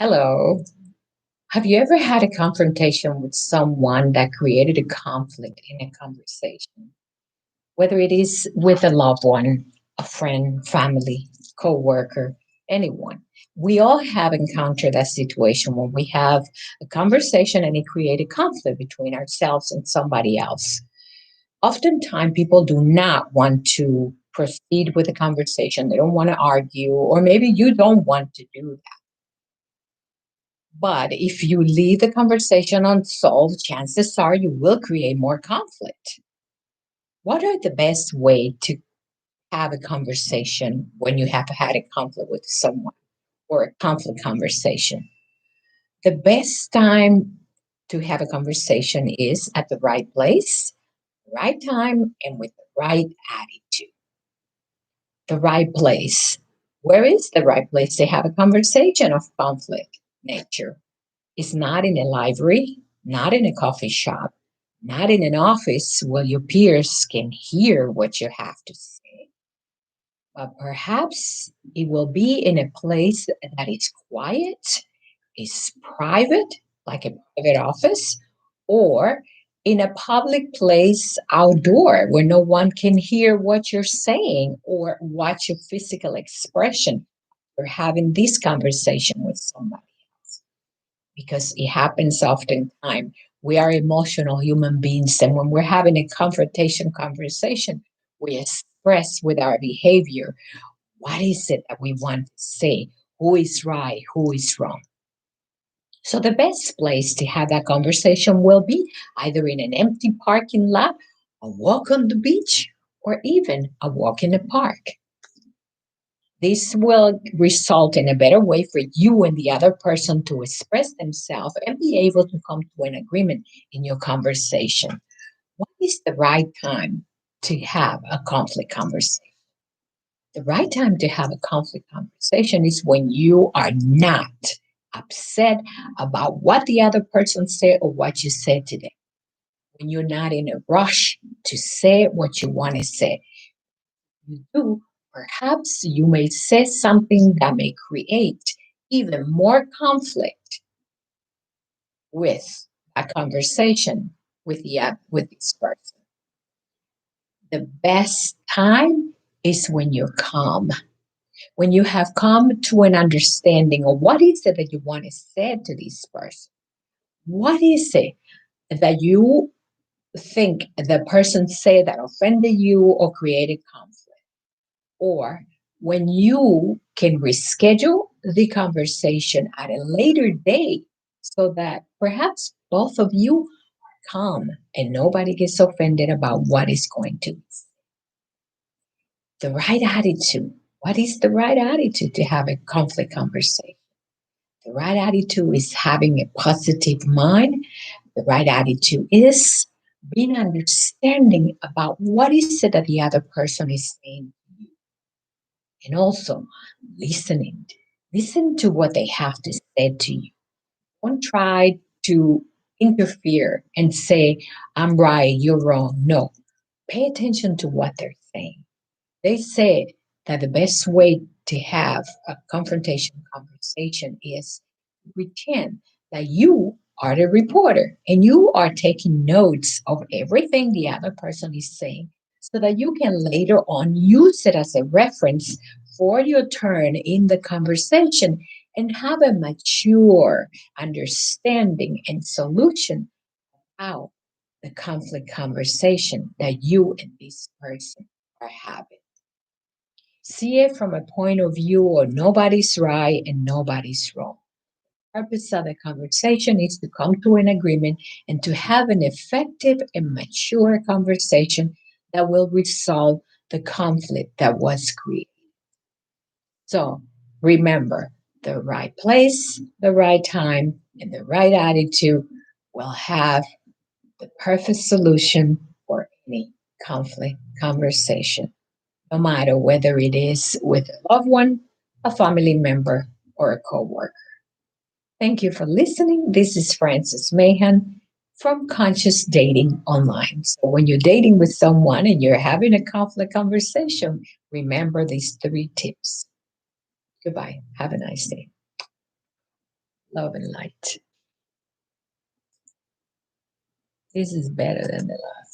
Hello. Have you ever had a confrontation with someone that created a conflict in a conversation? Whether it is with a loved one, a friend, family, co-worker, anyone. We all have encountered that situation when we have a conversation and it created conflict between ourselves and somebody else. Oftentimes, people do not want to proceed with the conversation. They don't want to argue, or maybe you don't want to do that. But if you leave the conversation unsolved, chances are you will create more conflict. What are the best way to have a conversation when you have had a conflict with someone or a conflict conversation? The best time to have a conversation is at the right place, right time, and with the right attitude. The right place. Where is the right place to have a conversation of conflict nature? Is not in a library, not in a coffee shop, not in an office where your peers can hear what you have to say, but perhaps it will be in a place that is quiet, is private, like a private office, or in a public place outdoor where no one can hear what you're saying or watch your physical expression. You're having this conversation with somebody because it happens oftentimes. We are emotional human beings, and when we're having a confrontation conversation, we express with our behavior what is it that we want to say, who is right, who is wrong. So, the best place to have that conversation will be either in an empty parking lot, a walk on the beach, or even a walk in the park. This will result in a better way for you and the other person to express themselves and be able to come to an agreement in your conversation. What is the right time to have a conflict conversation? The right time to have a conflict conversation is when you are not upset about what the other person said or what you said today. When you're not in a rush to say what you want to say. You do, perhaps you may say something that may create even more conflict with a conversation with this person. The best time is when you're calm, when you have come to an understanding of what is it that you want to say to this person. What is it that you think the person said that offended you or created conflict? Or when you can reschedule the conversation at a later date so that perhaps both of you are calm and nobody gets offended about what is going to be. The right attitude. What is the right attitude to have a conflict conversation? The right attitude is having a positive mind. The right attitude is being understanding about what is it that the other person is saying, and also listening. Listen to what they have to say to you. Don't try to interfere and say, I'm right, you're wrong. No, pay attention to what they're saying. They said that the best way to have a confrontation conversation is pretend that you are the reporter and you are taking notes of everything the other person is saying so that you can later on use it as a reference for your turn in the conversation and have a mature understanding and solution out the conflict conversation that you and this person are having. See it from a point of view of nobody's right and nobody's wrong. The purpose of the conversation is to come to an agreement and to have an effective and mature conversation that will resolve the conflict that was created. So remember, the right place, the right time, and the right attitude will have the perfect solution for any conflict conversation, no matter whether it is with a loved one, a family member, or a coworker. Thank you for listening. This is Frances Mahan from Conscious Dating Online. So when you're dating with someone and you're having a conflict conversation, remember these three tips. Goodbye. Have a nice day. Love and light. This is better than the last.